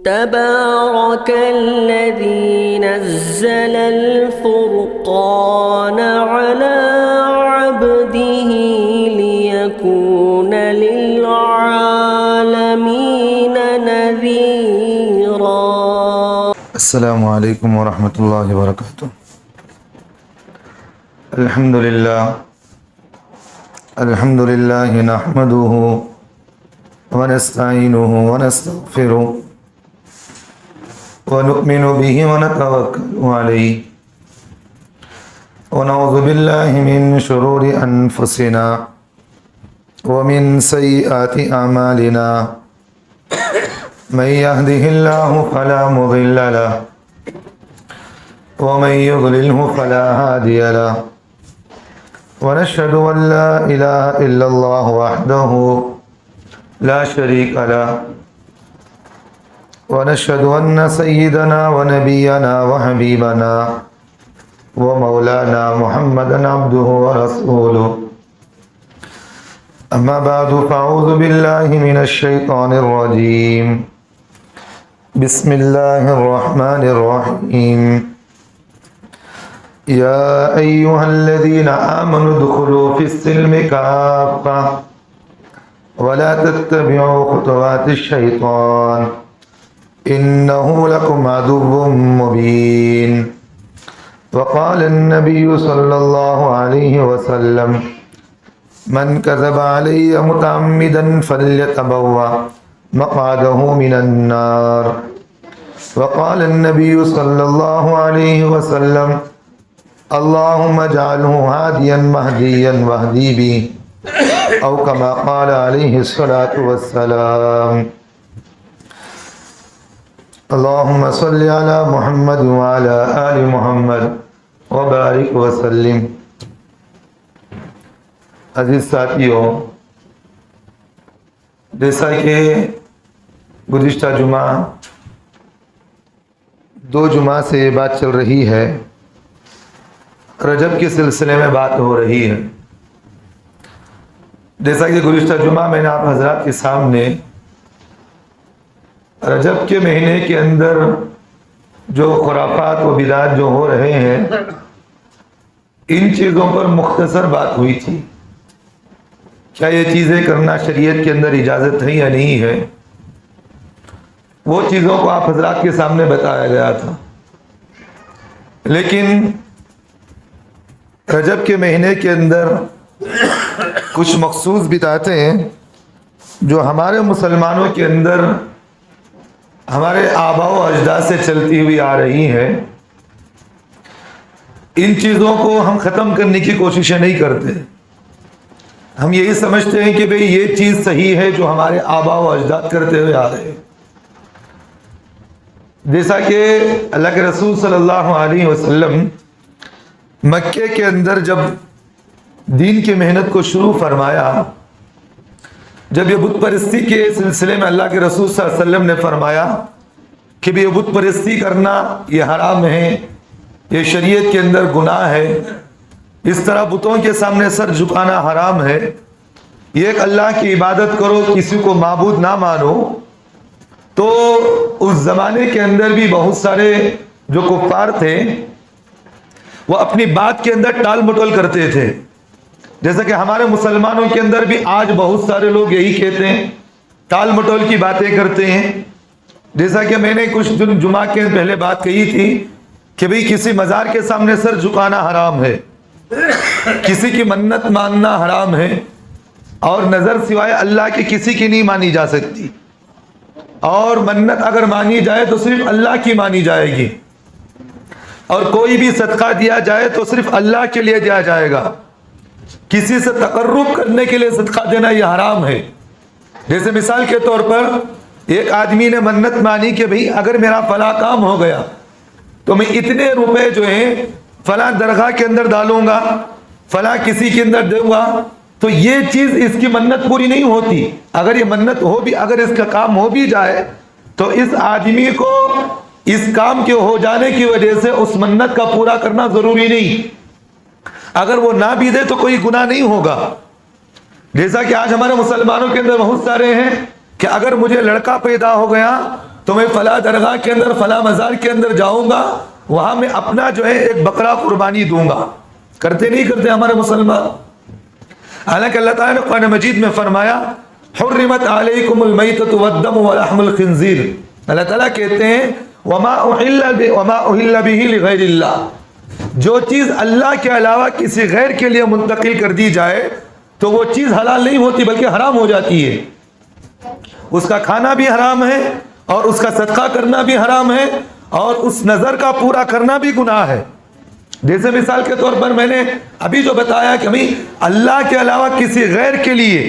تبارك الذي نزل الفرقان على عبده ليكون للعالمين نذيرا. السلام عليكم ورحمة الله وبركاته. الحمد لله نحمده ونستعينه ونستغفره ونؤمن به ونتوكل عليه ونعوذ بالله من شرور أنفسنا ومن سيئات أعمالنا من يهده الله فلا مضل له ومن يضلله فلا هادي له ونشهد أن لا إله إلا الله وحده لا شريك له ونشهد أن سيدنا ونبينا وحبيبنا ومولانا محمدا عبده ورسوله. أما بعد فأعوذ بالله من الشيطان الرجيم. بسم الله الرحمن الرحيم. يا أيها الذين آمنوا ادخلوا في السلم كافة ولا تتبعوا خطوات الشيطان إنه لكم عدو مبين. وقال النبي صلى الله عليه وسلم من كذب علي متعمدا فليتبوأ مقعده من النار. وقال النبي صلى الله عليه وسلم اللهم اجعله هاديا مهديا واهدي به أو كما قال عليه الصلاة والسلام. اللهم صل على محمد وعلى آل محمد وبارك وسلم. عزیز ساتھیوں، جیسا کہ گزشتہ جمعہ 2 جمعہ سے یہ بات چل رہی ہے، رجب کے سلسلے میں بات ہو رہی ہے. جیسا کہ گزشتہ جمعہ میں نے آپ حضرات کے سامنے رجب کے مہینے کے اندر جو خرافات و بدعات جو ہو رہے ہیں ان چیزوں پر مختصر بات ہوئی تھی. کیا یہ چیزیں کرنا شریعت کے اندر اجازت ہے یا نہیں ہے، وہ چیزوں کو آپ حضرات کے سامنے بتایا گیا تھا. لیکن رجب کے مہینے کے اندر کچھ مخصوص بدعتیں ہیں جو ہمارے مسلمانوں کے اندر ہمارے آباء و اجداد سے چلتی ہوئی آ رہی ہیں. ان چیزوں کو ہم ختم کرنے کی کوششیں نہیں کرتے. ہم یہی سمجھتے ہیں کہ بھئی یہ چیز صحیح ہے جو ہمارے آباء و اجداد کرتے ہوئے آ رہے ہیں. جیسا کہ اللہ کے رسول صلی اللہ علیہ وسلم مکے کے اندر جب دین کی محنت کو شروع فرمایا، جب یہ بت پرستی کے سلسلے میں اللہ کے رسول صلی اللہ علیہ وسلم نے فرمایا کہ یہ بت پرستی کرنا یہ حرام ہے، یہ شریعت کے اندر گناہ ہے، اس طرح بتوں کے سامنے سر جھکانا حرام ہے، یہ ایک اللہ کی عبادت کرو، کسی کو معبود نہ مانو. تو اس زمانے کے اندر بھی بہت سارے جو کفار تھے وہ اپنی بات کے اندر ٹال مٹول کرتے تھے. جیسا کہ ہمارے مسلمانوں کے اندر بھی آج بہت سارے لوگ یہی کہتے ہیں، ٹال مٹول کی باتیں کرتے ہیں. جیسا کہ میں نے کچھ دن جمعہ کے پہلے بات کہی تھی کہ بھئی کسی مزار کے سامنے سر جھکانا حرام ہے، کسی کی منت ماننا حرام ہے، اور نظر سوائے اللہ کے کسی کی نہیں مانی جا سکتی، اور منت اگر مانی جائے تو صرف اللہ کی مانی جائے گی، اور کوئی بھی صدقہ دیا جائے تو صرف اللہ کے لیے دیا جائے گا. کسی سے تقرب کرنے کے لیے صدقہ دینا یہ حرام ہے. جیسے مثال کے طور پر ایک آدمی نے منت مانی کہ بھئی اگر میرا فلاں کام ہو گیا تو میں اتنے روپے جو ہیں فلاں درگاہ کے اندر ڈالوں گا، فلاں کسی کے اندر دوں گا. تو یہ چیز اس کی منت پوری نہیں ہوتی. اگر یہ منت ہو بھی، اگر اس کا کام ہو بھی جائے تو اس آدمی کو اس کام کے ہو جانے کی وجہ سے اس منت کا پورا کرنا ضروری نہیں. اگر وہ نہ بھی دے تو کوئی گناہ نہیں ہوگا. جیسا کہ آج ہمارے مسلمانوں کے اندر بہت سارے ہیں کہ اگر مجھے لڑکا پیدا ہو گیا تو میں فلاں درگاہ کے اندر فلاں مزار کے اندر جاؤں گا, وہاں میں اپنا جو ہے ایک بکرا قربانی دوں گا. کرتے نہیں کرتے ہمارے مسلمان؟ حالانکہ اللہ تعالیٰ نے قرآن مجید میں فرمایا حرمت علیکم المیتۃ والدم ولحم الخنزیر. اللہ تعالیٰ کہتے ہیں وما احل به لغیر اللہ, جو چیز اللہ کے علاوہ کسی غیر کے لیے منتقل کر دی جائے تو وہ چیز حلال نہیں ہوتی بلکہ حرام ہو جاتی ہے. اس کا کھانا بھی حرام ہے اور اس کا صدقہ کرنا بھی حرام ہے اور اس نظر کا پورا کرنا بھی گناہ ہے. جیسے مثال کے طور پر میں نے ابھی جو بتایا کہ بھئی اللہ کے علاوہ کسی غیر کے لیے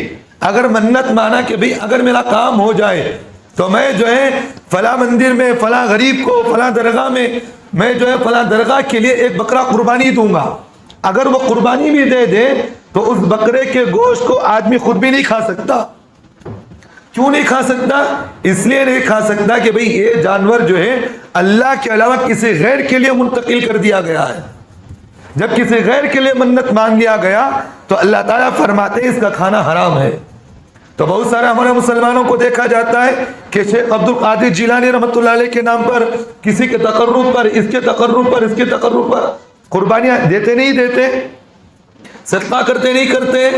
اگر منت مانا کہ بھئی اگر میرا کام ہو جائے تو میں جو ہے فلاں مندر میں فلاں غریب کو فلاں درگاہ میں جو ہے فلاں درگاہ کے لیے ایک بکرا قربانی دوں گا. اگر وہ قربانی بھی دے دے تو اس بکرے کے گوشت کو آدمی خود بھی نہیں کھا سکتا. کیوں نہیں کھا سکتا؟ اس لیے نہیں کھا سکتا کہ بھئی یہ جانور جو ہے اللہ کے علاوہ کسی غیر کے لیے منتقل کر دیا گیا ہے. جب کسی غیر کے لیے منت مان لیا گیا تو اللہ تعالیٰ فرماتے ہیں اس کا کھانا حرام ہے. تو بہت سارے ہمارے مسلمانوں کو دیکھا جاتا ہے کہ شیخ عبد القادر جیلانی رحمۃ اللہ علیہ کے نام پر کسی کے تقرب پر اس کے تقرب پر قربانیاں دیتے نہیں دیتے, صدقہ کرتے نہیں کرتے,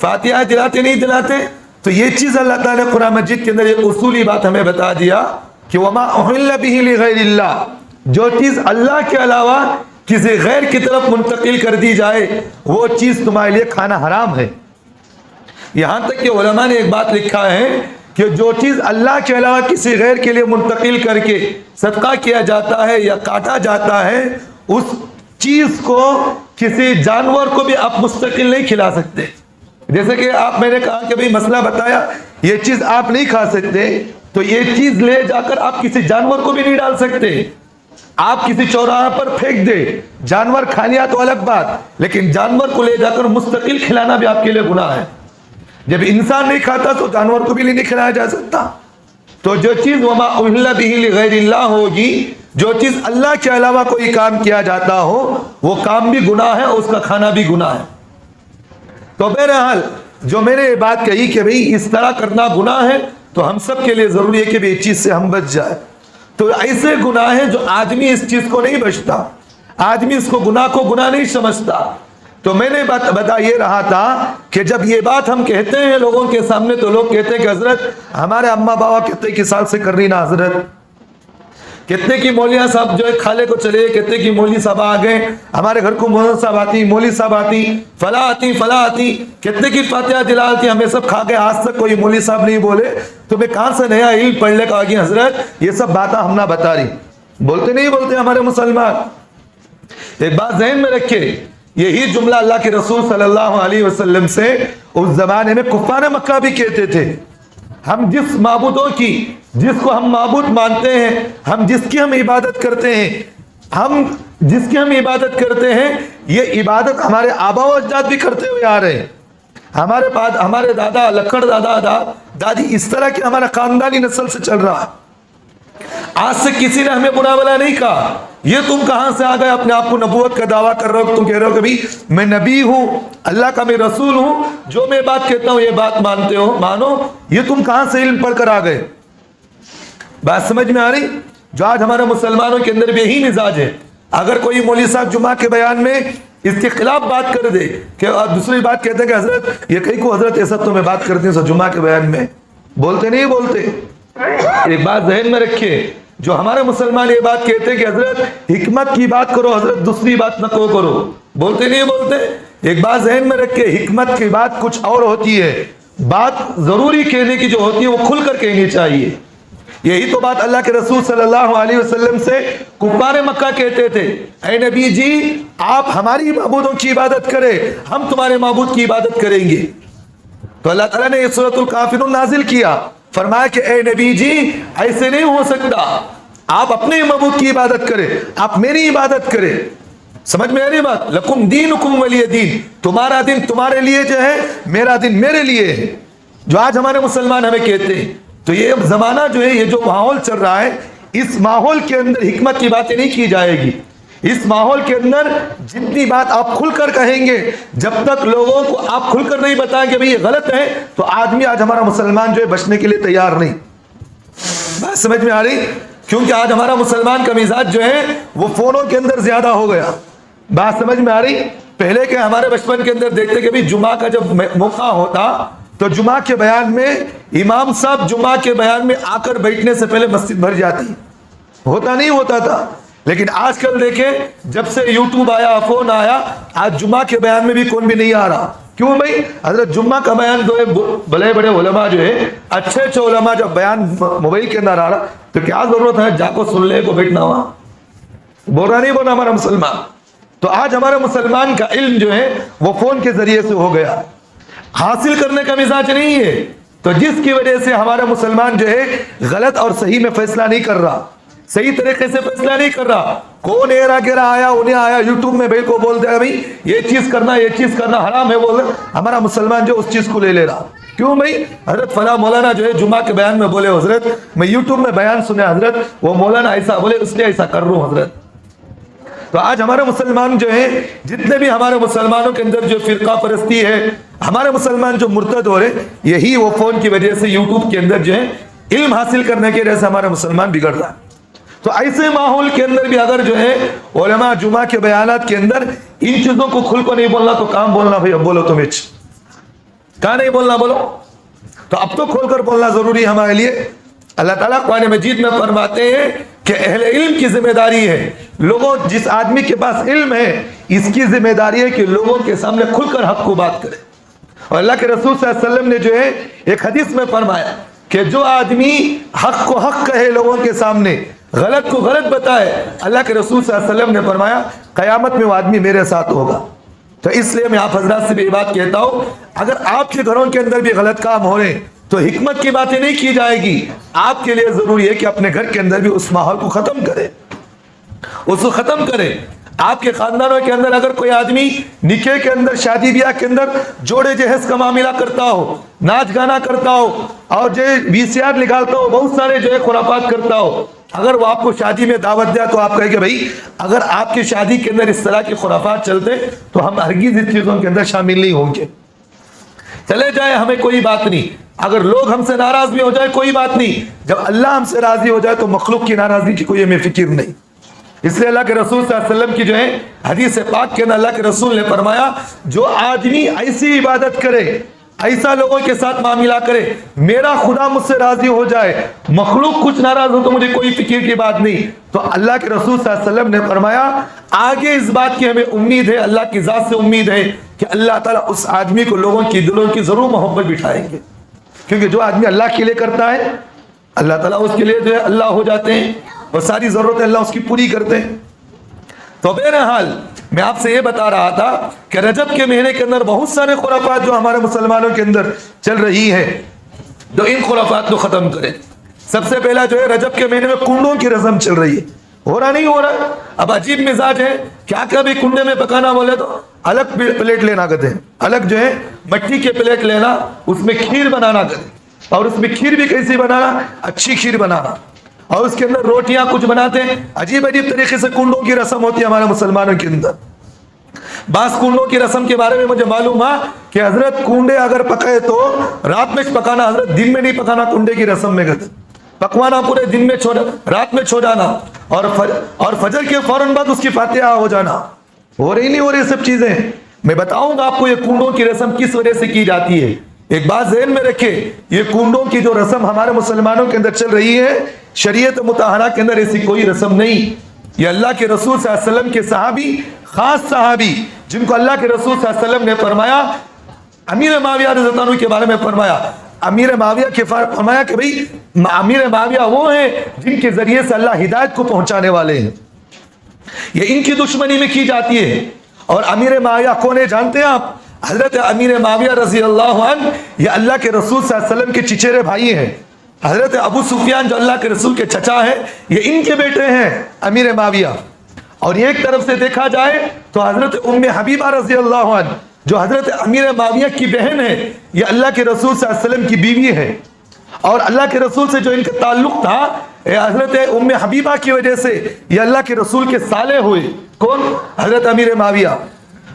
فاتحہ دلاتے نہیں دلاتے. تو یہ چیز اللہ تعالیٰ نے قرآن مجید کے اندر ایک اصولی بات ہمیں بتا دیا کہ وما احل به لغیر اللہ, جو چیز اللہ کے علاوہ کسی غیر کی طرف منتقل کر دی جائے وہ چیز تمہارے لیے کھانا حرام ہے. یہاں تک کہ علماء نے ایک بات لکھا ہے کہ جو چیز اللہ کے علاوہ کسی غیر کے لیے منتقل کر کے صدقہ کیا جاتا ہے یا کاٹا جاتا ہے اس چیز کو کسی جانور کو بھی آپ مستقل نہیں کھلا سکتے. جیسے کہ میں نے کہا کہ بھئی مسئلہ بتایا یہ چیز آپ نہیں کھا سکتے تو یہ چیز لے جا کر آپ کسی جانور کو بھی نہیں ڈال سکتے. آپ کسی چوراہے پر پھینک دے, جانور کھا لیا تو الگ بات, لیکن جانور کو لے جا کر مستقل کھلانا بھی آپ کے لیے گناہ ہے. جب انسان نہیں کھاتا تو جانور کو بھی نہیں کھلایا جا سکتا. تو جو چیز وما احل به لغیر اللہ ہوگی, جو چیز اللہ کے علاوہ کوئی کام کیا جاتا ہو وہ کام بھی گناہ ہے اور اس کا کھانا بھی گناہ ہے. تو بہرحال جو میں نے یہ بات کہی کہ بھئی اس طرح کرنا گناہ ہے تو ہم سب کے لیے ضروری ہے کہ بھی اس چیز سے ہم بچ جائیں. تو ایسے گناہ ہیں جو آدمی اس چیز کو نہیں بچتا, آدمی اس کو گناہ نہیں سمجھتا. تو میں نے بتا یہ رہا تھا کہ جب یہ بات ہم کہتے ہیں لوگوں کے سامنے تو لوگ کہتے ہیں کہ حضرت ہمارے اماں بابا کتنے کی سال سے کر رہی نا حضرت, کتنے کی مولیاں صاحب جو ہے کھالے کو چلے, کتنے کی مولوی صاحب آ گئے, ہمارے گھر کو مولانا صاحب آتی, مولوی صاحب آتی, فلاں آتی, کتنے کی فاتحہ دلالتی, ہمیں سب کھا گئے, آج تک کوئی مولوی صاحب نہیں بولے. تمہیں کہاں سے نیا علم پڑھ لے کہا کہ حضرت یہ سب باتیں ہم نہ بتا رہی. بولتے نہیں بولتے ہمارے مسلمان. ایک بات ذہن میں رکھے, یہی جملہ اللہ کے رسول صلی اللہ علیہ وسلم سے اس زمانے میں کفار مکہ بھی کہتے تھے. ہم جس معبودوں کی, جس کو ہم معبود مانتے ہیں, ہم جس کی ہم عبادت کرتے ہیں, یہ عبادت ہمارے آبا و اجداد بھی کرتے ہوئے آ رہے ہیں. ہمارے دادا لکھڑ دادا دادی اس طرح کی ہمارا خاندانی نسل سے چل رہا. آج سے کسی نے ہمیں برا بلا نہیں کہا. یہ تم کہاں سے آ گئے اپنے آپ کو نبوت کا دعویٰ کر رہے ہو, تم کہہ رہے ہو کہ بھی میں نبی ہوں, اللہ کا میں رسول ہوں, جو میں بات کہتا ہوں یہ بات مانتے ہو, مانو. یہ تم کہاں سے علم پڑھ کر آ گئے؟ بات سمجھ میں آ رہی؟ جو آج ہمارے مسلمانوں کے اندر بھی یہی مزاج ہے. اگر کوئی مولوی صاحب جمعہ کے بیان میں اس کے خلاف بات کر دے کہ دوسری بات کہتے ہیں کہ حضرت یہ کہیں کو حضرت ایسا تو میں بات کرتی ہوں جمعہ کے بیان میں, بولتے نہیں بولتے. ایک بات ذہن میں رکھے, جو ہمارے مسلمان یہ بات کہتے ہیں کہ حضرت حکمت کی بات کرو, حضرت دوسری بات نہ کرو, بولتے نہیں بولتے. ایک بات ذہن میں رکھے, حکمت کی بات کچھ اور ہوتی ہے, بات ضروری کہنے کی جو ہوتی ہے وہ کھل کر کہنی چاہیے. یہی تو بات اللہ کے رسول صلی اللہ علیہ وسلم سے کفار مکہ کہتے تھے, اے نبی جی آپ ہماری معبودوں کی عبادت کریں, ہم تمہارے معبود کی عبادت کریں گے. تو اللہ تعالیٰ نے یہ سورۃ الکافرون نازل کیا, فرمایا کہ اے نبی جی ایسے نہیں ہو سکتا, آپ اپنے معبود کی عبادت کریں, آپ میری عبادت کریں. سمجھ میں آ رہی بات؟ لکم دینکم ولی دین, تمہارا دین تمہارے لیے جو ہے, میرا دین میرے لیے ہے. جو آج ہمارے مسلمان ہمیں کہتے ہیں. تو یہ زمانہ جو ہے, یہ جو ماحول چل رہا ہے, اس ماحول کے اندر حکمت کی باتیں نہیں کی جائے گی. اس ماحول کے اندر جتنی بات آپ کھل کر کہیں گے, جب تک لوگوں کو آپ کھل کر نہیں بتائیں کہ بھئی یہ غلط ہے, تو آدمی آج ہمارا مسلمان جو ہے بچنے کے لیے تیار نہیں. بات سمجھ میں آ رہی؟ کیونکہ آج ہمارا مسلمان کا مزاج جو ہے وہ فونوں کے اندر زیادہ ہو گیا. بات سمجھ میں آ رہی؟ پہلے کہ ہمارے بچپن کے اندر دیکھتے کہ بھی جمعہ کا جب موقع ہوتا تو جمعہ کے بیان میں امام صاحب جمعہ کے بیان میں آ کر بیٹھنے سے پہلے مسجد بھر جاتی. ہوتا نہیں ہوتا تھا. لیکن آج کل دیکھیں جب سے یوٹیوب آیا, فون آیا, آج جمعہ کے بیان میں بھی کون بھی نہیں آ رہا. کیوں بھائی؟ حضرت جمعہ کا بیان جو ہے بڑے بڑے علماء جو ہے اچھے اچھے علماء جب بیان موبائل کے اندر آ رہا تو کیا ضرورت ہے جا کو سن لے کو بیٹھنا ہوا. بول رہا نہیں بولا ہمارا مسلمان. تو آج ہمارے مسلمان کا علم جو ہے وہ فون کے ذریعے سے ہو گیا. حاصل کرنے کا مزاج نہیں ہے. تو جس کی وجہ سے ہمارا مسلمان جو ہے غلط اور صحیح میں فیصلہ نہیں کر رہا, صحیح طریقے سے فیصلہ نہیں کر رہا. کون ایرا گیرا آیا انہیں آیا یوٹیوب میں بھائی کو بول دیا بھائی یہ چیز کرنا حرام ہے, بول رہا ہمارا مسلمان جو اس چیز کو لے لے رہا. کیوں بھائی؟ حضرت فلاں مولانا جو ہے جمعہ کے بیان میں بولے حضرت میں یوٹیوب میں بیان سنے حضرت وہ مولانا ایسا بولے اس لیے ایسا کر رہا ہوں حضرت. تو آج ہمارے مسلمان جو ہیں جتنے بھی ہمارے مسلمانوں کے اندر جو فرقہ پرستی ہے, ہمارے مسلمان جو مرتد ہو رہے یہی وہ فون کی وجہ سے یوٹیوب کے اندر جو ہے علم حاصل کرنے کی وجہ سے ہمارا مسلمان بگڑ رہا ہے. تو ایسے ماحول کے اندر بھی اگر جو ہے علماء جمعہ کے بیانات کے اندر ان چیزوں کو کھل کو نہیں بولنا تو کام بولنا بھائی اب بولو تم کہاں نہیں بولنا بولو. تو اب تو کھول کر بولنا ضروری ہے ہمارے لیے. اللہ تعالیٰ قرآن مجید میں فرماتے ہیں کہ اہل علم کی ذمہ داری ہے, لوگوں جس آدمی کے پاس علم ہے اس کی ذمہ داری ہے کہ لوگوں کے سامنے کھل کر حق کو بات کرے. اور اللہ کے رسول صلی اللہ علیہ وسلم نے جو ہے ایک حدیث میں فرمایا کہ جو آدمی حق کو حق کہے لوگوں کے سامنے, غلط کو غلط بتائے, اللہ کے رسول صلی اللہ علیہ وسلم نے فرمایا قیامت میں وہ آدمی میرے ساتھ ہوگا. تو اس لیے میں آپ حضرات سے بھی یہ بات کہتا ہوں اگر آپ کے گھروں کے اندر بھی غلط کام ہو رہے ہیں تو حکمت کی باتیں نہیں کی جائے گی. آپ کے لیے ضروری ہے کہ اپنے گھر کے اندر بھی اس ماحول کو ختم کرے, اس کو ختم کرے. آپ کے خاندانوں کے اندر اگر کوئی آدمی نکاح کے اندر شادی بیاہ کے اندر جوڑے جہیز کا معاملہ کرتا ہو, ناچ گانا کرتا ہو اور جو وی سی آر نکالتا ہو, بہت سارے جو ہے خرافات کرتا ہو, اگر وہ آپ کو شادی میں دعوت دیا تو آپ کہیں گے بھائی اگر آپ کی شادی کے اندر اس طرح کی خرافات چلتے تو ہم ہرگز اس چیزوں کے اندر شامل نہیں ہوں گے. چلے جائے ہمیں کوئی بات نہیں, اگر لوگ ہم سے ناراض بھی ہو جائے کوئی بات نہیں, جب اللہ ہم سے راضی ہو جائے تو مخلوق کی ناراضگی کی کوئی ہمیں فکر نہیں. اس لیے اللہ کے رسول صلی اللہ علیہ وسلم کی جو ہے حدیث پاک کے اندر اللہ کے رسول نے فرمایا جو آدمی ایسی عبادت کرے, ایسا لوگوں کے ساتھ معاملہ کرے, میرا خدا مجھ سے راضی ہو جائے, مخلوق کچھ ناراض ہو تو مجھے کوئی فکر کی بات نہیں. تو اللہ کے رسول صلی اللہ علیہ وسلم نے فرمایا آگے اس بات کی ہمیں امید ہے, اللہ کی ذات سے امید ہے کہ اللہ تعالیٰ اس آدمی کو لوگوں کی دلوں کی ضرور محبت بٹھائیں گے. کیونکہ جو آدمی اللہ کے لیے کرتا ہے اللہ تعالیٰ اس کے لیے جو ہے اللہ ہو جاتے ہیں اور ساری ضرورتیں اللہ اس کی پوری کرتے ہیں. تو بہرحال میں آپ سے یہ بتا رہا تھا کہ رجب کے مہینے کے اندر بہت سارے خرافات جو ہمارے مسلمانوں کے اندر چل رہی ہے تو ان خرافات کو ختم کریں. سب سے پہلا جو ہے رجب کے مہینے میں کنڈوں کی رسم چل رہی ہے, ہو رہا نہیں ہو رہا. اب عجیب مزاج ہے, کیا کبھی کنڈے میں پکانا بولے تو الگ پلیٹ لینا کہتے ہیں, الگ جو ہے مٹی کے پلیٹ لینا, اس میں کھیر بنانا کہتے ہیں, اور اس میں کھیر بھی کیسی بنانا, اچھی کھیر بنانا, اور اس کے اندر روٹیاں کچھ بناتے ہیں. عجیب عجیب طریقے سے کنڈوں کی رسم ہوتی ہے ہمارے مسلمانوں کے اندر. بعض کنڈوں کی رسم کے بارے میں مجھے معلوم ہے کہ حضرت کنڈے اگر پکائے تو رات میں پکانا, حضرت دن میں نہیں پکانا. کنڈے کی رسم میں کہتے پکوانا پورے دن میں چھوڑ, رات میں چھوڑ جانا, اور فجر کے فوراً بعد اس کی فاتحہ ہو جانا. ہو رہی نہیں ہو رہی سب چیزیں. میں بتاؤں گا آپ کو یہ کنڈوں کی رسم کس وجہ سے کی جاتی ہے. ایک بات ذہن میں رکھے, یہ کنڈوں کی جو رسم ہمارے مسلمانوں کے اندر چل رہی ہے شریعت مطہرہ کے اندر ایسی کوئی رسم نہیں. یہ اللہ کے رسول صلی اللہ علیہ وسلم کے صحابی, خاص صحابی جن کو اللہ کے رسول صلی اللہ علیہ وسلم نے فرمایا, امیر معاویہ رضی اللہ عنہ کے بارے میں فرمایا, امیر معاویہ کے فرمایا کہ بھئی امیر معاویہ وہ ہیں جن کے ذریعے سے اللہ ہدایت کو پہنچانے والے ہیں, یہ ان کی دشمنی میں کی جاتی ہے. اور امیر معاویہ کون ہے جانتے ہیں آپ؟ حضرت امیر معاویہ رضی اللہ عنہ یہ اللہ کے رسول صلی اللہ علیہ وسلم کے چچیرے بھائی ہیں. حضرت ابو سفیان جو اللہ کے رسول کے چچا ہیں یہ ان کے بیٹے ہیں امیر معاویہ. اور ایک طرف سے دیکھا جائے تو حضرت ام حبیبہ رضی اللہ عنہ جو حضرت امیر معاویہ کی بہن ہے یہ اللہ کے رسول صلی اللہ علیہ وسلم کی بیوی ہے. اور اللہ کے رسول سے جو ان کا تعلق تھا حضرت ام حبیبہ کی وجہ سے یہ اللہ کے رسول کے سالے ہوئے. کون؟ حضرت امیر معاویہ.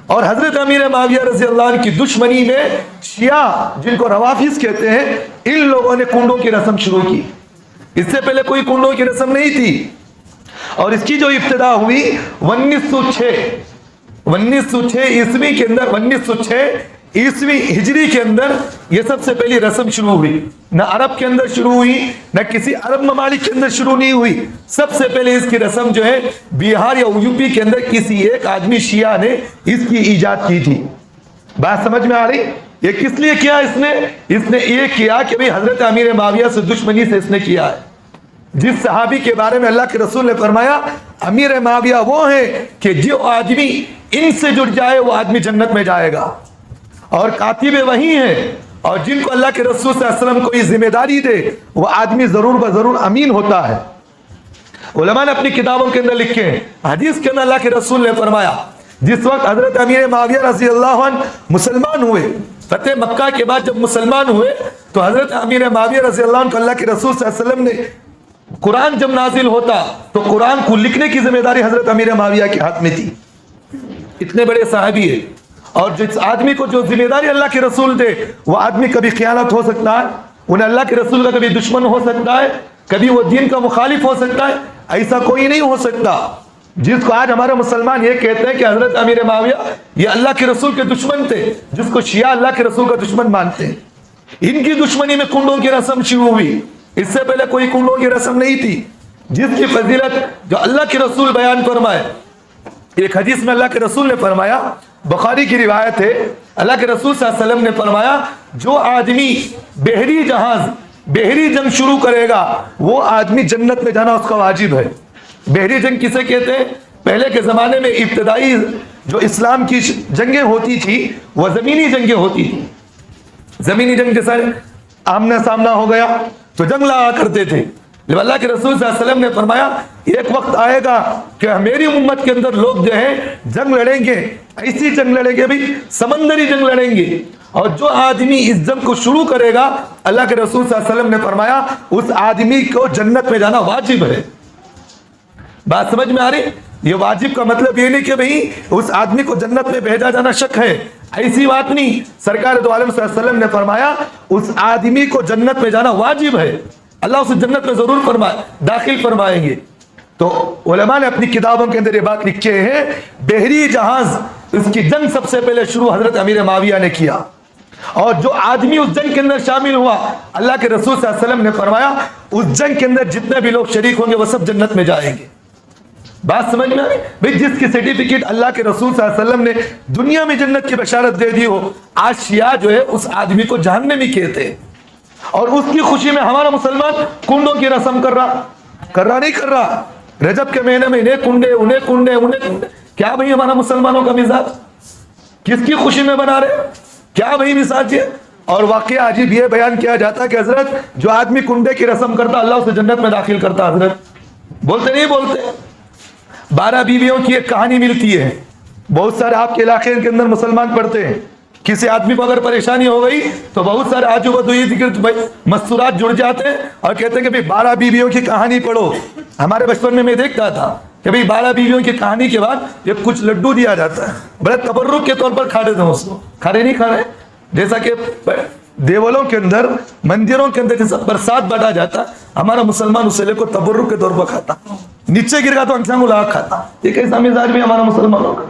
اور حضرت امیر معاویہ رضی اللہ عنہ کی دشمنی میں شیعہ جن کو روافظ کہتے ہیں ان لوگوں نے کنڈوں کی رسم شروع کی. اس سے پہلے کوئی کنڈوں کی رسم نہیں تھی. اور اس کی جو ابتدا ہوئی 1906 عیسوی کے اندر، 1906 عیسوی ہجری کے اندر یہ سب سے پہلی رسم شروع ہوئی. نہ عرب کے اندر شروع ہوئی، نہ کسی عرب ممالک کے اندر شروع نہیں ہوئی. سب سے پہلے اس کی رسم جو ہے بہار یا یو پی کے اندر کسی ایک آدمی شیعہ نے اس کی ایجاد کی تھی. بات سمجھ میں آ رہی؟ یہ کس لیے کیا اس نے یہ کیا کہ بھئی حضرت امیر معاویہ سے دشمنی سے اس نے کیا ہے. جس صحابی کے بارے میں اللہ کے رسول نے فرمایا امیر معاویہ وہ ہیں کہ جو آدمی ان سے جڑ جائے وہ آدمی جنت میں جائے گا، اور کاتب وہی ہیں، اور جن کو اللہ کے رسول صلی اللہ علیہ وسلم کوئی ذمہ داری دے وہ آدمی ضرور بضرور امین ہوتا ہے. علماء نے اپنی کتابوں کے اندر لکھے ہیں، حدیث کے اندر اللہ کے رسول نے فرمایا جس وقت حضرت امیر معاویہ رضی اللہ عنہ مسلمان ہوئے، فتح مکہ کے بعد جب مسلمان ہوئے تو حضرت امیر معاویہ رضی اللہ عنہ کو اللہ کے رسول صلی اللہ علیہ وسلم نے قرآن جب نازل ہوتا تو قرآن کو لکھنے کی ذمہ داری حضرت امیر معاویہ کے ہاتھ میں تھی. اتنے بڑے صحابی ہے، اور جس آدمی کو جو ذمہ داری اللہ کے رسول دے وہ آدمی کبھی خیانت ہو سکتا ہے، انہیں اللہ کے رسول کا کبھی دشمن ہو سکتا ہے، کبھی وہ دین کا مخالف ہو سکتا ہے. ایسا کوئی نہیں ہو سکتا جس کو آج ہمارے مسلمان یہ کہتے ہیں کہ حضرت امیر معاویہ یہ اللہ کے رسول کے دشمن تھے، جس کو شیعہ اللہ کے رسول کا دشمن مانتے ہیں. ان کی دشمنی میں کنڈوں کی رسم شروع ہوئی. اس سے پہلے کوئی کنڈوں کی رسم نہیں تھی. جس کی فضیلت جو اللہ کے رسول بیان فرمائے، ایک حدیث میں اللہ کے رسول نے فرمایا، بخاری کی روایت ہے، اللہ کے رسول صلی اللہ علیہ وسلم نے فرمایا جو آدمی بحری جنگ شروع کرے گا وہ آدمی جنت میں جانا اس کا واجب ہے. بحری جنگ کسے کہتے ہیں؟ پہلے کے زمانے میں ابتدائی جو اسلام کی جنگیں ہوتی تھی وہ زمینی جنگیں ہوتی تھی. زمینی جنگ جیسا آمنا سامنا ہو گیا تو جنگ لگا کرتے تھے. جب اللہ کے رسول صلی اللہ علیہ وسلم نے فرمایا ایک وقت آئے گا کہ میری امت کے اندر لوگ جو ہیں جنگ لڑیں گے، ایسی جنگ لڑیں گے بھی سمندری جنگ لڑیں گے، اور جو آدمی اس جنگ کو شروع کرے گا اللہ کے رسول صلی اللہ علیہ وسلم نے فرمایا اس آدمی کو جنت میں جانا واجب ہے. بات سمجھ میں آ رہی؟ یہ واجب کا مطلب یہ نہیں کہ بھئی اس آدمی کو جنت میں بھیجا جانا شک ہے، ایسی بات نہیں. سرکار دو عالم صلی اللہ علیہ وسلم نے فرمایا اس آدمی کو جنت میں جانا واجب ہے، اللہ اسے جنت میں ضرور داخل فرمائیں گے. تو علماء نے اپنی کتابوں کے اندر یہ بات لکھے ہیں بحری جہاز اس کی جنگ سب سے پہلے شروع حضرت امیر معاویہ نے کیا، اور جو آدمی اس جنگ کے اندر شامل ہوا اللہ کے رسول صلی اللہ علیہ وسلم نے فرمایا اس جنگ کے اندر جتنے بھی لوگ شریک ہوں گے وہ سب جنت میں جائیں گے. بات سمجھ میں آئی؟ بھئی جس کی سرٹیفکیٹ اللہ کے رسول صلی اللہ علیہ وسلم نے دنیا میں جنت کی بشارت دے دی ہو، آج شیعہ جو ہے اس آدمی کو جہنمی کہتے ہیں، اور اس کی خوشی میں ہمارا مسلمان کنڈوں کی رسم کر رہا نہیں کر رہا. رجب کے مہینے میں انہیں کنڈے کیا بھئی ہمارا مسلمانوں کا مزاج کس کی خوشی میں بنا رہے؟ کیا بھئی مزاج ہے؟ اور واقعہ عجیب یہ بیان کیا جاتا ہے کہ حضرت جو آدمی کنڈے کی رسم کرتا اللہ اسے جنت میں داخل کرتا. حضرت بولتے نہیں بولتے؟ 12 بیویوں کی ایک کہانی ملتی ہے. بہت سارے آپ کے علاقے کے اندر مسلمان پڑھتے ہیں، کسی آدمی کو اگر پریشانی ہو گئی تو بہت سارے آجو بدو مستورات جڑ جاتے ہیں اور کہتے ہیں کہ 12 بیویوں کی کہانی پڑھو. ہمارے بچپن میں دیکھتا تھا کہ 12 بیویوں کی کہانی کے بعد یہ کچھ لڈو دیا جاتا ہے، بڑے تبرک کے طور پر کھاتے تھے. اس کو کھانے نہیں کھا رہے، جیسا کہ دیولوں کے اندر مندروں کے اندر جیسا برسات بٹا جاتا ہمارا مسلمان اس لے کو تبرک کے طور پر کھاتا، نیچے گر گا تو انسان کو کھاتا. یہ کیسا مزاج بھی ہمارا مسلمانوں کا؟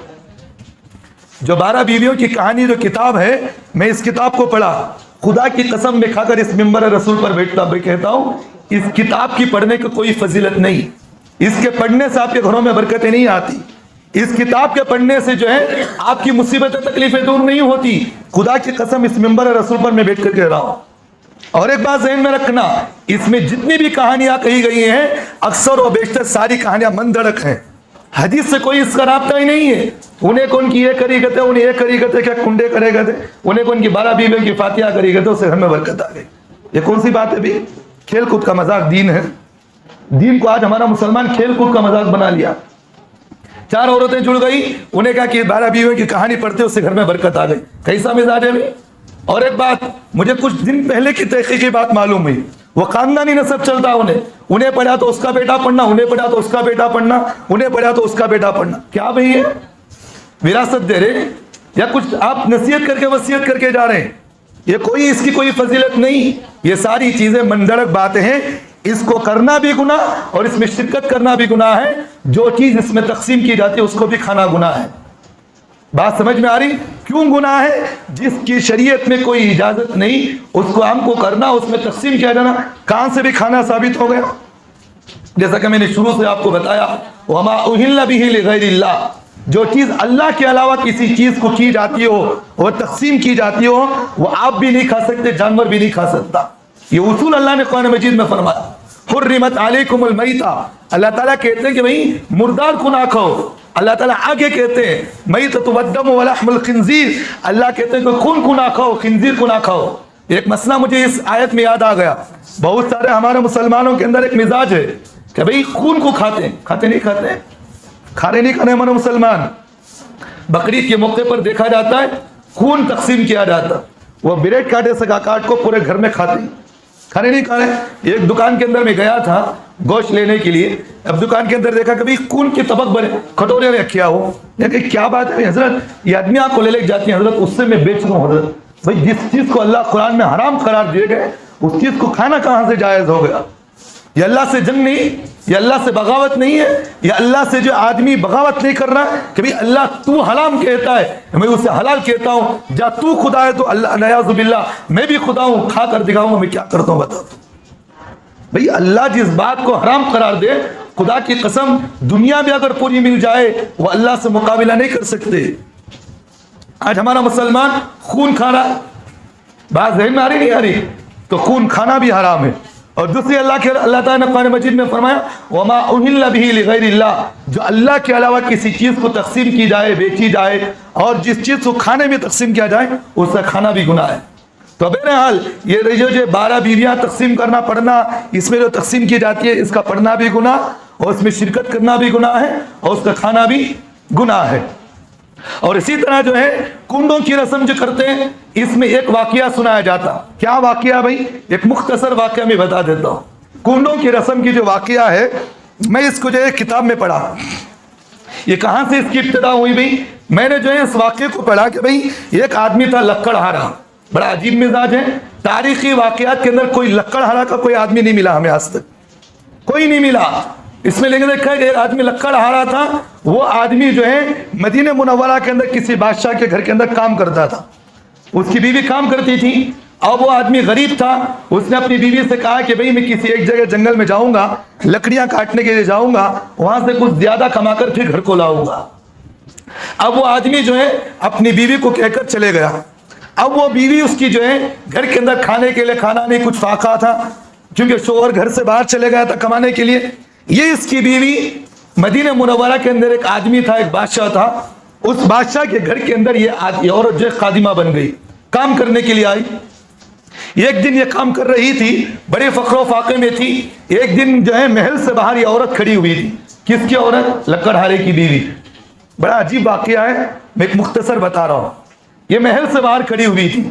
جو 12 بیویوں کی کہانی جو کتاب ہے، میں اس کتاب کو پڑھا، خدا کی قسم میں کھا کر اس منبر رسول پر بیٹھتا میں کہتا ہوں اس کتاب کی پڑھنے کی کوئی فضیلت نہیں. اس کے پڑھنے سے آپ کے گھروں میں برکتیں نہیں آتی. اس کتاب کے پڑھنے سے جو ہے آپ کی مصیبتیں تکلیفیں دور نہیں ہوتی. خدا کی قسم اس منبر رسول پر میں بیٹھ کر کہہ رہا ہوں. اور ایک بات ذہن میں رکھنا، اس میں جتنی بھی کہانیاں کہی گئی ہیں اکثر و بیشتر ساری کہانیاں مندڑک ہیں، حدیث سے کوئی اس کا رابطہ ہی نہیں ہے. انہیں کون کی یہ کری گئے تھے، انہیں یہ کری گئے تھے، کیا کنڈے کرے گئے تھے، انہیں کون کی 12 بیویوں کی فاتحہ کری گئے تھے، اس سے گھر میں برکت آ گئی. یہ کون سی بات ہے بھی؟ کھیل کود کا مذاق دین ہے. دین کو آج ہمارا مسلمان کھیل کود کا مذاق بنا لیا. 4 عورتیں جڑ گئی، انہیں کہا کہ 12 بیویوں کی کہانی پڑھتے اس سے گھر میں برکت آ گئی. کیسا مزاج ہے بھی؟ اور ایک بات مجھے کچھ دن پہلے کی تحقیقی بات معلوم ہوئی، وہ خاندانی نسب چلتا انہیں پڑھا تو اس کا بیٹا پڑھنا، انہیں پڑھا تو اس کا بیٹا پڑھنا، انہیں پڑھا تو اس کا بیٹا پڑھنا. کیا بھئی ہے؟ وراثت دے رہے یا کچھ آپ نصیحت کر کے وصیت کر کے جا رہے ہیں؟ یہ کوئی اس کی کوئی فضیلت نہیں. یہ ساری چیزیں مندرک باتیں ہیں. اس کو کرنا بھی گناہ اور اس میں شرکت کرنا بھی گناہ ہے. جو چیز اس میں تقسیم کی جاتی ہے اس کو بھی کھانا گناہ ہے. بات سمجھ میں آ رہی؟ کیوں گناہ ہے؟ جس کی شریعت میں کوئی اجازت نہیں اس کو ہم کو کرنا، اس میں تقسیم کیا جانا کہاں سے بھی کھانا ثابت ہو گیا. جیسا کہ میں نے شروع سے آپ کو بتایا وما اہل بہ لغیر اللہ، جو چیز اللہ کے علاوہ کسی چیز کو کی جاتی ہو اور تقسیم کی جاتی ہو وہ آپ بھی نہیں کھا سکتے، جانور بھی نہیں کھا سکتا. یہ اصول اللہ نے قرآن مجید میں فرمایا. حرمت علیکم المیتہ، اللہ تعالیٰ کہتے ہیں کہ بھئی مردار کو نہ کھاؤ. اللہ تعالیٰ آگے کہتے ہیں میتۃ والدم ولحم الخنزیر، اللہ کہتے ہیں کہ خون کو نہ کھاؤ، خنزیر کو نہ کھاؤ. ایک مسئلہ مجھے اس آیت میں یاد آ گیا. بہت سارے ہمارے مسلمانوں کے اندر ایک مزاج ہے کہ بھئی خون کو کھاتے ہیں. کھاتے نہیں کھاتے؟ کھانے نہیں کھانے ہمارے مسلمان. بقرعید کے موقع پر دیکھا جاتا ہے خون تقسیم کیا جاتا، وہ بریڈ کاٹے سے کاٹ کو پورے گھر میں کھاتے ہیں. کھانے نہیں کھانے. ایک دکان کے اندر میں گیا تھا گوشت لینے کے لیے. اب دکان کے اندر دیکھا کہ خون کے طبق بنے کھٹورے میں رکھا ہو. کہ کیا بات ہے حضرت، یہ آدمی آپ کو لے جاتی ہیں حضرت، اس سے میں بیچ رہا ہوں حضرت. بھائی جس چیز کو اللہ قرآن میں حرام قرار دیے گئے اس چیز کو کھانا کہاں سے جائز ہو گیا؟ یہ اللہ سے جنگ نہیں، یہ اللہ سے بغاوت نہیں ہے. یہ اللہ سے جو آدمی بغاوت نہیں کر رہا کہ بھئی اللہ تو حرام کہتا ہے میں اسے حلال کہتا ہوں، جا تو خدا ہے تو اللہ نعوذ باللہ میں بھی خدا ہوں، کھا کر دکھاؤں گا میں کیا کرتا ہوں بتا. بھئی اللہ جس بات کو حرام قرار دے، خدا کی قسم دنیا بھی اگر پوری مل جائے وہ اللہ سے مقابلہ نہیں کر سکتے. آج ہمارا مسلمان خون کھا رہا، بات ذہن میں آ رہی نہیں آ رہی؟ تو خون کھانا بھی حرام ہے. اور دوسری اللہ تعالیٰ نے قرآن مجید میں فرمایا وما اہل بہ لغیر اللہ، جو اللہ کے علاوہ کسی چیز کو تقسیم کی جائے، بیچی جائے اور جس چیز کو کھانے میں تقسیم کیا جائے اس کا کھانا بھی گناہ ہے. تو بہرحال یہ جو 12 بیویاں تقسیم کرنا پڑھنا، اس میں جو تقسیم کی جاتی ہے اس کا پڑھنا بھی گناہ اور اس میں شرکت کرنا بھی گناہ ہے اور اس کا کھانا بھی گناہ ہے. اور اسی طرح جو ہے کنڈوں کی رسم جو کرتے ہیں اس میں ایک واقعہ سنایا جاتا. کیا واقعہ بھائی؟ ایک مختصر واقعہ میں بتا دیتا ہوں. کنڈوں کی رسم کی جو واقعہ ہے میں اس کو جو ہے کتاب میں پڑھا. یہ کہاں سے اس کی ابتدا ہوئی بھائی؟ میں نے جو ہے اس واقعے کو پڑھا کہ بھئی ایک آدمی تھا لکڑہارا، بڑا عجیب مزاج ہے. تاریخی واقعات کے اندر کوئی لکڑہارا کا کوئی آدمی نہیں ملا ہمیں آج تک، کوئی نہیں ملا. اس میں لیکن دیکھا کہ ایک آدمی لکڑہارا تھا. وہ آدمی جو ہے مدینہ منورہ کے اندر کسی بادشاہ کے گھر کے اندر کام کرتا تھا. اس کی بیوی کام کرتی تھی اور وہ آدمی غریب تھا. اس نے اپنی بیوی سے کہا کہ بھئی میں کسی ایک جگہ جنگل میں جاؤں گا، لکڑیاں کاٹنے کے لیے جاؤں گا، وہاں سے کچھ زیادہ کما کر پھر گھر کو لاؤں گا. اب وہ آدمی جو ہے اپنی بیوی کو کہہ کر چلے گیا. اب وہ بیوی اس کی جو ہے گھر کے اندر کھانے کے لیے کھانا نہیں، کچھ فاقہ تھا کیونکہ شوہر گھر سے باہر چلے گیا تھا کمانے کے لیے. یہ اس کی بیوی مدینہ منورہ کے اندر ایک آدمی تھا، ایک بادشاہ تھا. اس بادشاہ کے گھر کے اندر یہ عورت جو ہے خادمہ بن گئی، کام کرنے کے لیے آئی. ایک دن یہ کام کر رہی تھی، بڑے فخر و فاقے میں تھی. ایک دن جو ہے محل سے باہر یہ عورت کھڑی ہوئی تھی. کس کی عورت؟ لکڑہارے کی بیوی. بڑا عجیب واقعہ ہے، میں ایک مختصر بتا رہا ہوں. یہ محل سے باہر کھڑی ہوئی تھی.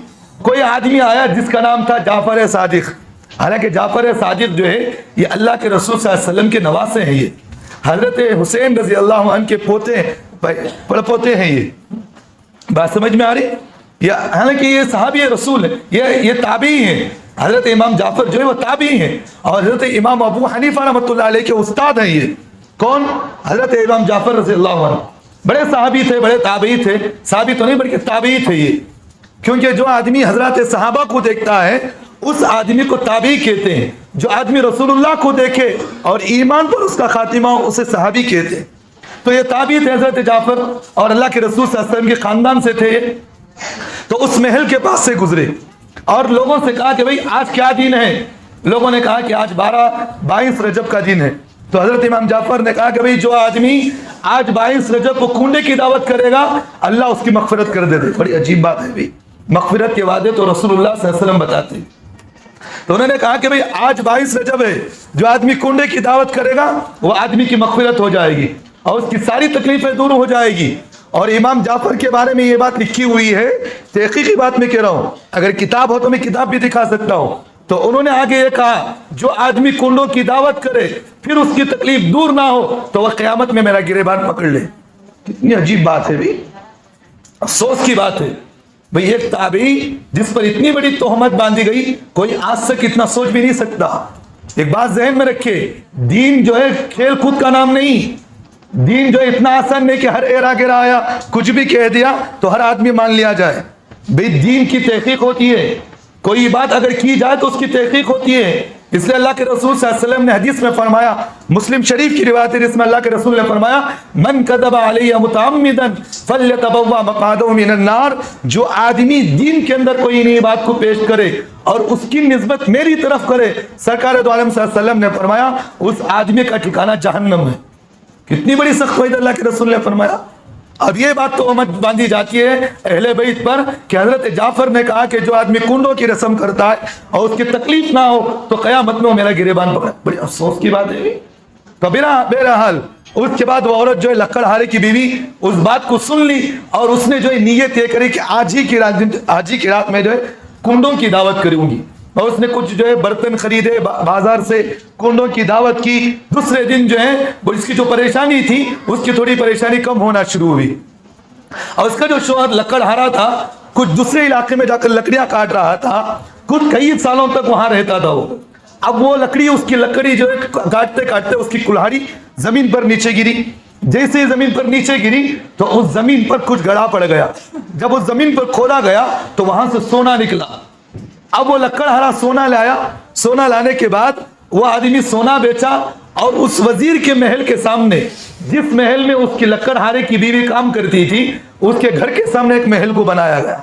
کوئی آدمی آیا جس کا نام تھا جعفر صادق. حالانکہ جعفر صادق جو ہے یہ اللہ کے رسول صلی اللہ علیہ وسلم کے نواسے ہیں. یہ حضرت حسین رضی اللہ عنہ کے پوتے پڑپوتے ہیں. یہ بات سمجھ میں آ رہی؟ حالانکہ یہ صحابی رسول ہے، یہ تابعی ہیں. حضرت امام جعفر جو ہے وہ تابعی ہیں اور حضرت امام ابو حنیفہ رحمۃ اللہ علیہ کے استاد ہیں. یہ کون؟ حضرت امام جعفر رضی اللہ عنہ. بڑے صحابی تھے، بڑے تابعی تھے. صحابی تو نہیں بلکہ تابعی تھے یہ. کیونکہ جو آدمی حضرات صحابہ کو دیکھتا ہے اس آدمی کو تابعی کہتے ہیں. جو آدمی رسول اللہ کو دیکھے اور ایمان پر اس کا خاتمہ ہو اسے صحابی کہتے ہیں. تو یہ تابعی تھے حضرت جعفر اور اللہ کے رسول صلی اللہ علیہ وسلم کے خاندان سے تھے. تو اس محل کے پاس سے گزرے اور لوگوں سے کہا کہ بھئی آج کیا دن ہے؟ لوگوں نے کہا کہ آج 22 رجب کا دن ہے. تو حضرت امام جعفر نے کہا کہ بھئی جو آدمی آج 22 رجب کو کنڈے کی دعوت کرے گا اللہ اس کی مغفرت کر دے. بڑی عجیب بات ہے بھئی، مغفرت کے وعدے تو رسول اللہ صلی اللہ علیہ وسلم بتاتے ہیں. تو انہوں نے کہا کہ بھئی آج 22 رجب ہے، جو آدمی کنڈے کی دعوت کرے گا وہ آدمی کی مغفرت ہو جائے گی اور اس کی ساری تکلیفیں دور ہو جائے گی. اور امام جعفر کے بارے میں یہ بات لکھی ہوئی ہے، تحقیقی بات میں کہہ رہا ہوں، اگر کتاب ہو تو میں کتاب بھی دکھا سکتا ہوں. تو انہوں نے آگے یہ کہا جو آدمی کنڈوں کی دعوت کرے پھر اس کی تکلیف دور نہ ہو تو وہ قیامت میں میرا گریبان پکڑ لے. کتنی عجیب بات ہے بھائی، افسوس کی بات ہے بھئی. ایک تابعی جس پر اتنی بڑی تہمت باندھی گئی، کوئی آج تک اتنا سوچ بھی نہیں سکتا. ایک بات ذہن میں رکھے، دین جو ہے کھیل کود کا نام نہیں، دین جو ہے اتنا آسان نہیں کہ ہر ایرا گرا آیا کچھ بھی کہہ دیا تو ہر آدمی مان لیا جائے۔ بھئی دین کی تحقیق ہوتی ہے، کوئی بات اگر کی جائے تو اس کی تحقیق ہوتی ہے۔ اس لیے اللہ کے رسول صلی اللہ علیہ وسلم نے حدیث میں فرمایا، مسلم شریف کی روایت ہے جس میں اللہ کے رسول نے فرمایا، من کذب علی متعمدا فلیتبوأ مقعدہ من النار، جو آدمی دین کے اندر کوئی نئی بات کو پیش کرے اور اس کی نسبت میری طرف کرے، سرکار دو عالم صلی اللہ علیہ وسلم نے فرمایا اس آدمی کا ٹھکانہ جہنم ہے۔ کتنی بڑی سخت وعید اللہ کے رسول نے فرمایا۔ اب یہ بات تو امت باندھی جاتی ہے اہل بیت پر کہ حضرت جعفر نے کہا کہ جو آدمی کنڈوں کی رسم کرتا ہے اور اس کی تکلیف نہ ہو تو قیامت میں میرا گریبان پکڑا۔ بڑی افسوس کی بات ہے۔ تو بہرحال اس کے بعد وہ عورت جو ہے لکڑہارے کی بیوی اس بات کو سن لی اور اس نے جو ہے نیت یہ کری کہ آج ہی کی رات میں جو ہے کنڈوں کی دعوت کروں گی، اور اس نے کچھ جو ہے برتن خریدے بازار سے، کنڈوں کی دعوت کی۔ دوسرے دن جو ہے وہ اس کی جو پریشانی تھی اس کی تھوڑی پریشانی کم ہونا شروع ہوئی، اور اس کا جو شوہر لکڑہارا تھا کچھ دوسرے علاقے میں جا کر لکڑیاں کاٹ رہا تھا، کچھ کئی سالوں تک وہاں رہتا تھا وہ۔ اب وہ لکڑی اس کی لکڑی جو ہے کاٹتے کاٹتے اس کی کلہاڑی زمین پر نیچے گری۔ جیسے زمین پر نیچے گری تو اس زمین پر کچھ گڑھا پڑ گیا۔ جب اس زمین پر کھودا گیا تو وہاں سے سونا نکلا۔ اب وہ لکڑہارا سونا لایا، سونا لانے کے بعد وہ آدمی سونا بیچا اور اس وزیر کے محل کے سامنے، جس محل میں اس کی لکڑہارے کی بیوی کام کرتی تھی، اس کے گھر کے سامنے ایک محل کو بنایا گیا۔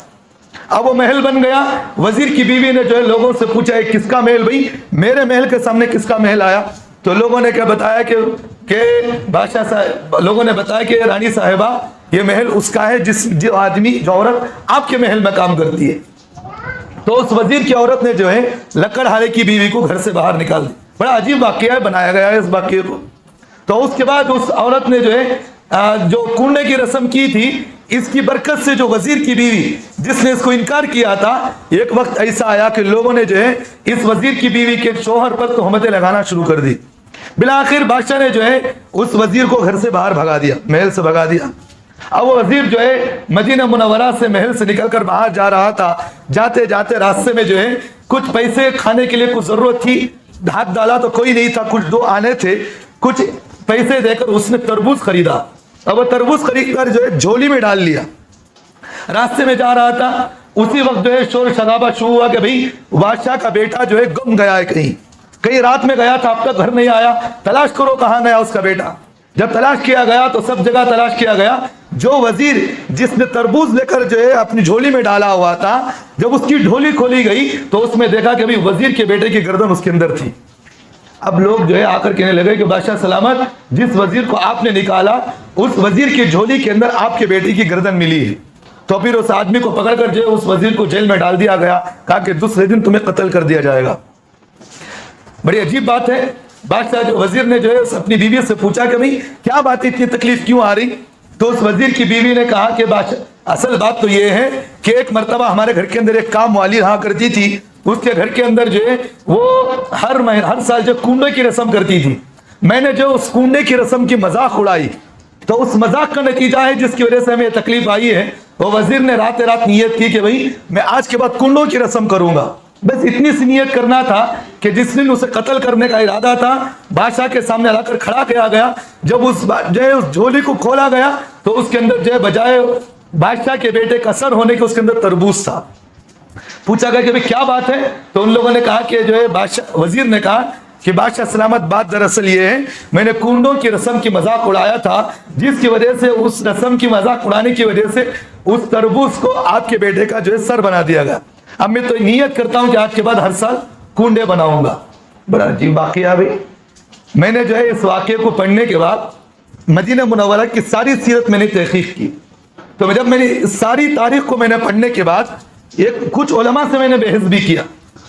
اب وہ محل بن گیا۔ وزیر کی بیوی نے جو ہے لوگوں سے پوچھا کس کا محل؟ بھائی میرے محل کے سامنے کس کا محل آیا؟ تو لوگوں نے کیا بتایا کہ بادشاہ صاحب، لوگوں نے بتایا کہ رانی صاحبہ یہ محل اس کا ہے جو آدمی جو عورت آپ کے محل میں کام کرتی ہے۔ تو اس وزیر کی عورت نے جو ہے لکڑہارے کی بیوی کو گھر سے باہر نکال دی۔ بڑا عجیب واقعہ ہے، بنایا گیا ہے اس واقعے کو۔ تو اس کے بعد اس عورت نے جو ہے جو کنڈے کی رسم کی تھی، اس کی برکت سے جو وزیر کی بیوی جس نے اس کو انکار کیا تھا، ایک وقت ایسا آیا کہ لوگوں نے جو ہے اس وزیر کی بیوی کے شوہر پر تہمتیں لگانا شروع کر دی۔ بالآخر بادشاہ نے جو ہے اس وزیر کو گھر سے باہر بھگا دیا، محل سے بھگا دیا۔ اب وہ وزیر جو ہے مدینہ منورہ سے محل سے نکل کر باہر جا رہا تھا، جاتے جاتے راستے میں جو ہے کچھ پیسے کھانے کے لیے کچھ ضرورت تھی، ہاتھ ڈالا تو کوئی نہیں تھا، کچھ دو آنے تھے، کچھ پیسے دے کر اس نے تربوز خریدا۔ اب وہ تربوز خرید کر جو ہے جھولی میں ڈال لیا، راستے میں جا رہا تھا۔ اسی وقت جو ہے شور شرابہ شروع ہوا کہ بھئی بادشاہ کا بیٹا جو ہے گم گیا ہے، کہیں رات میں گیا تھا، اب تک گھر نہیں آیا، تلاش کرو کہاں گیا اس کا بیٹا۔ جب تلاش کیا گیا تو سب جگہ تلاش کیا گیا۔ جو وزیر جس نے تربوز لے کر جو ہے اپنی جھولی میں ڈالا ہوا تھا، جب اس کی جھولی کھولی گئی تو اس میں دیکھا کہ وزیر کے بیٹے کی گردن اس کے اندر تھی۔ اب لوگ جو ہے آ کر کہنے لگے کہ بادشاہ سلامت، جس وزیر کو آپ نے نکالا اس وزیر کی جھولی کے اندر آپ کے بیٹے کی گردن ملی ہے۔ تو پھر اس آدمی کو پکڑ کر جو ہے اس وزیر کو جیل میں ڈال دیا گیا، کہا کہ دوسرے دن تمہیں قتل کر دیا جائے گا۔ بڑی عجیب بات ہے۔ بادشاہ جو وزیر نے جو ہے اپنی بیوی سے پوچھا کہ بھئی کیا بات ہے، اتنی تکلیف کیوں آ رہی؟ تو اس وزیر کی بیوی نے کہا کہ بادشاہ اصل بات تو یہ ہے کہ ایک مرتبہ ہمارے گھر کے اندر ایک کام والی رہا کرتی تھی، اس کے گھر کے اندر جو ہے وہ ہر سال جو کنڈے کی رسم کرتی تھی، میں نے جو اس کنڈے کی رسم کی مذاق اڑائی، تو اس مذاق کا نتیجہ ہے جس کی وجہ سے ہمیں تکلیف آئی ہے۔ وہ وزیر نے رات نیت کی کہ بھئی میں آج کے بعد کنڈوں کی رسم کروں گا۔ بس اتنی سی نیت کرنا تھا کہ جس دن اسے قتل کرنے کا ارادہ تھا بادشاہ کے سامنے لا کر کھڑا کیا گیا۔ جب اس جھولی کو کھولا گیا تو اس کے اندر جو ہے بجائے بادشاہ کے بیٹے کا سر ہونے کے اس کے اندر تربوز تھا۔ پوچھا گیا کہ بھئی کیا بات ہے؟ تو ان لوگوں نے کہا کہ جو ہے وزیر نے کہا کہ بادشاہ سلامت بات دراصل یہ ہے، میں نے کنڈوں کی رسم کی مذاق اڑایا تھا، جس کی وجہ سے اس رسم کی مذاق اڑانے کی وجہ سے اس تربوز کو آپ کے بیٹے کا جو ہے سر بنا دیا گیا۔ اب میں تو نیت کرتا ہوں کہ آج کے بعد ہر سال کنڈے بناؤں گا۔ بڑا عجیب واقعہ بھائی۔ میں نے جو ہے اس واقعے کو پڑھنے کے بعد مدینہ منورہ کی ساری سیرت میں نے تحقیق کی۔ تو جب میں نے ساری تاریخ کو میں نے پڑھنے کے بعد کچھ علماء سے میں نے بحث بھی کیا،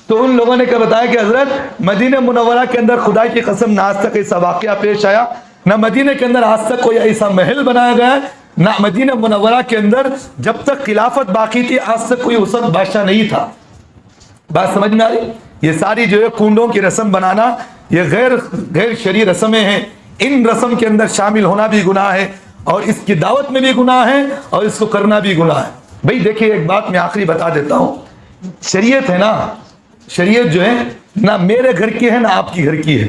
تو ان لوگوں نے کیا بتایا کہ حضرت مدینہ منورہ کے اندر خدا کی قسم نہ آج تک ایسا واقعہ پیش آیا، نہ مدینہ کے اندر آج تک کوئی ایسا محل بنایا گیا ہے، نہ مدینہ منورہ کے اندر جب تک خلافت باقی تھی آج تک کوئی اس وقت بادشاہ نہیں تھا۔ بات سمجھ میں آ رہی؟ یہ ساری جو ہے کنڈوں کی رسم بنانا یہ غیر شرعی رسمیں ہیں۔ ان رسم کے اندر شامل ہونا بھی گناہ ہے، اور اس کی دعوت میں بھی گناہ ہے، اور اس کو کرنا بھی گناہ ہے۔ بھئی دیکھیں ایک بات میں آخری بتا دیتا ہوں، شریعت ہے نا، شریعت جو ہے نہ میرے گھر کی ہے نہ آپ کی گھر کی ہے.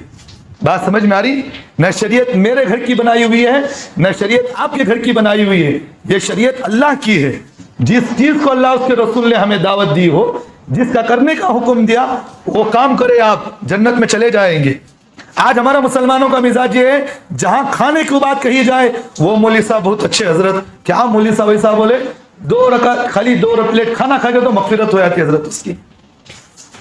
بات سمجھ میں آ رہی؟ نہ شریعت میرے گھر کی بنائی ہوئی ہے نہ شریعت آپ کے گھر کی بنائی ہوئی ہے. یہ شریعت اللہ کی ہے. جس چیز کو اللہ اس کے رسول نے ہمیں دعوت دی ہو, جس کا کرنے کا حکم دیا, وہ کام کرے, آپ جنت میں چلے جائیں گے. آج ہمارا مسلمانوں کا مزاج یہ ہے, جہاں کھانے کی بات کہی جائے وہ مولوی صاحب بہت اچھے حضرت, کیا مولوی صاحب ایسا بولے 2 رکعت خالی 2 پلیٹ کھانا کھا کے تو مغفرت ہو جاتی ہے حضرت اس کی.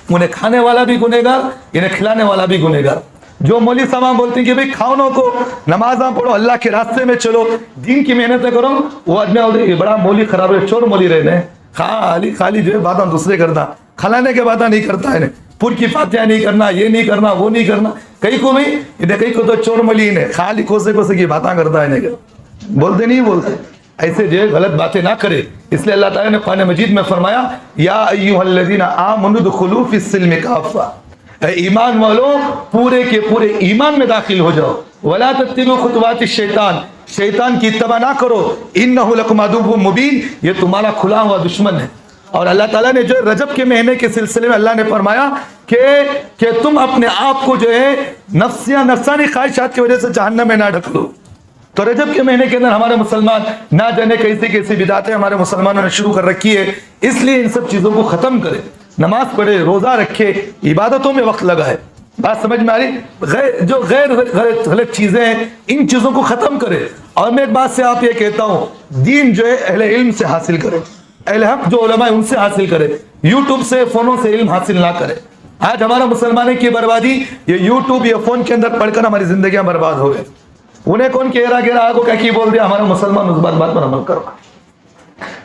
انہیں کھانے والا بھی گنہگار, انہیں کھلانے والا بھی گنہگار. جو مولوی صاحب بولتے ہیں کہ بھئی کھاؤنوں کو نمازاں پڑھو, اللہ کے راستے میں چلو, دین کی محنتیں کرو, وہ آدمی یہ بڑا مولوی خراب ہے, چور مولوی رہنے, خالی جو ہے باتاں دوسرے کرتا, کھلانے کے باتاں نہیں کرتا ہے, پور کی فاتحہ نہیں کرنا, یہ نہیں کرنا, وہ نہیں کرنا. کئی کو بھی کئی کو تو چور مولوی ہے, خالی کوسے کی باتاں کرتا ہے. بولتے نہیں بولتے, ایسے جو غلط باتیں نہ کرے. اس لیے اللہ تعالیٰ نے قرآن مجید میں فرمایا, یا ایھا الذین آمنوا ادخلوا فی السلم کافہ, اے ایمان والو پورے کے پورے ایمان میں داخل ہو جاؤ. ولا تتبعوا خطوات الشیطان, شیطان کی اتباع نہ کرو. انہ لکم عدو مبین, یہ تمہارا کھلا ہوا دشمن ہے. اور اللہ تعالیٰ نے جو رجب کے مہینے کے سلسلے میں اللہ نے فرمایا کہ تم اپنے آپ کو جو ہے نفسانی خواہشات کی وجہ سے جہنم میں نہ ڈھکلو. تو رجب کے مہینے کے اندر ہمارے مسلمان نہ جانے کیسی بدعتیں ہمارے مسلمانوں نے شروع کر رکھی ہے. اس لیے ان سب چیزوں کو ختم کرے, نماز پڑھے, روزہ رکھے, عبادتوں میں وقت لگائے. بات سمجھ میں آ رہی؟ جو غیر غلط چیزیں ہیں ان چیزوں کو ختم کرے. اور میں ایک بات سے آپ یہ کہتا ہوں, دین جو ہے اہل علم سے حاصل کرے, اہل حق جو علماء ان سے حاصل کرے, یوٹیوب سے فونوں سے علم حاصل نہ کرے. آج ہمارا مسلمانوں کی بربادی یہ یوٹیوب یا فون کے اندر پڑھ کر ہماری زندگیاں برباد ہو گئے. انہیں کون گہرا آگو کیا بول دیا, ہمارا مسلمان اس بات پر عمل کرو.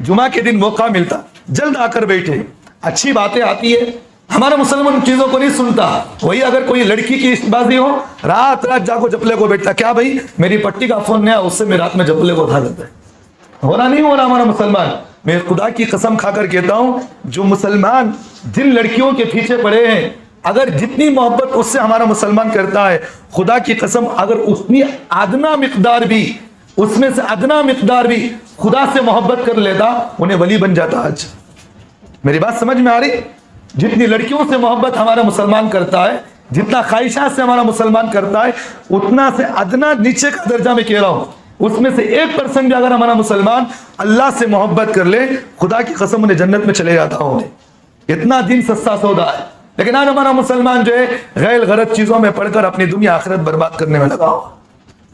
جمعہ کے دن موقع ملتا جلد آ کر بیٹھے, اچھی باتیں آتی ہے, ہمارا مسلمان ان چیزوں کو نہیں سنتا. وہی اگر کوئی لڑکی کی عشق بازی ہو, رات جاگو جپلے کو بیٹھتا, کیا بھائی میری پٹی کا فون نیا, اس سے میں رات میں جپلے کو اٹھا لیتا ہے. ہونا نہیں ہونا ہمارا مسلمان. میں خدا کی قسم کھا کر کہتا ہوں, جو مسلمان جن لڑکیوں کے پیچھے پڑے ہیں, اگر جتنی محبت اس سے ہمارا مسلمان کرتا ہے, خدا کی قسم اگر اتنی ادنا مقدار بھی, اس میں سے ادنا مقدار بھی خدا سے محبت کر لیتا, انہیں ولی بن جاتا. آج میری بات سمجھ میں آ رہی؟ جتنی لڑکیوں سے محبت ہمارا مسلمان کرتا ہے, جتنا خواہشات سے ہمارا مسلمان کرتا ہے, اتنا سے ادنا نیچے کا درجہ میں کہہ رہا ہوں, اس میں سے 1% بھی اگر ہمارا مسلمان اللہ سے محبت کر لے, خدا کی قسم انہیں جنت میں چلے جاتا ہوں. اتنا دین سستا سودا ہے. لیکن آج ہمارا مسلمان جو ہے غیر غلط چیزوں میں پڑھ کر اپنی دنیا آخرت برباد کرنے میں لگا ہوا.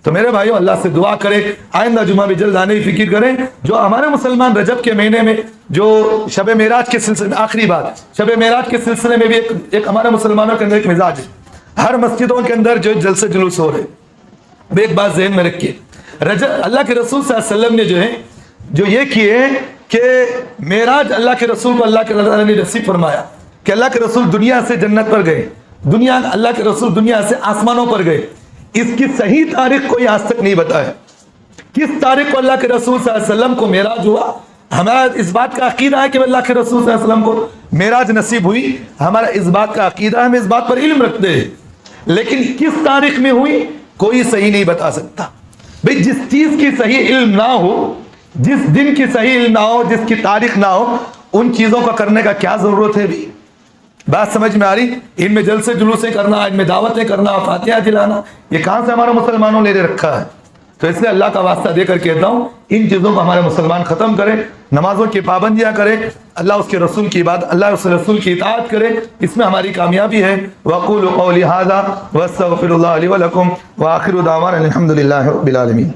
تو میرے بھائیو, اللہ سے دعا کرے آئندہ جمعہ بھی جلد آنے کی فکر کریں. جو ہمارے مسلمان رجب کے مہینے میں جو شب معراج کے سلسلے میں, آخری بات, شب معراج کے سلسلے میں بھی ایک ہمارے مسلمانوں کے اندر ایک مزاج ہے, ہر مسجدوں کے اندر جو جلسے جلوس ہو رہے. ایک بات ذہن میں رکھیے, اللہ کے رسول صلی اللہ علیہ وسلم نے جو یہ کیے کہ معراج اللہ کے رسول کو اللہ کے تعالیٰ نے نصیب فرمایا کہ اللہ کے رسول دنیا سے جنت پر گئے, اللہ کے رسول دنیا سے آسمانوں پر گئے. اس کی صحیح تاریخ کوئی آج تک نہیں بتایا کس تاریخ کو اللہ کے رسول صلی اللہ علیہ وسلم کو معراج ہوا. ہمارا اس بات کا عقیدہ ہے کہ اللہ کے رسول صلی اللہ علیہ وسلم کو معراج نصیب ہوئی, ہمارا اس بات کا عقیدہ ہے, ہم اس بات پر علم رکھتے ہیں. لیکن کس تاریخ میں ہوئی کوئی صحیح نہیں بتا سکتا. بھئی جس چیز کی صحیح علم نہ ہو, جس دن کی صحیح علم نہ ہو, جس کی تاریخ نہ ہو, ان چیزوں کا کرنے کا کیا ضرورت ہے بھی. بات سمجھ میں آ رہی؟ ان میں جلسے جلوسیں کرنا, ان میں دعوتیں کرنا, فاتحہ دلانا, یہ کہاں سے ہمارا مسلمانوں نے لے رکھا ہے. تو اس لیے اللہ کا واسطہ دے کر کہتا ہوں, ان چیزوں کو ہمارے مسلمان ختم کریں, نمازوں کی پابندیاں کریں, اللہ اس کے رسول کی عبادت, اللہ اس رسول کی اطاعت کرے, اس میں ہماری کامیابی ہے. وَقُولُوا قَوْلِي هَٰذَا وَأَسْتَغْفِرُ اللَّهَ لِي وَلَكُمْ وَآخِرُ دَعْوَانَا الْحَمْدُ لِلَّهِ رَبِّ الْعَالَمِينَ.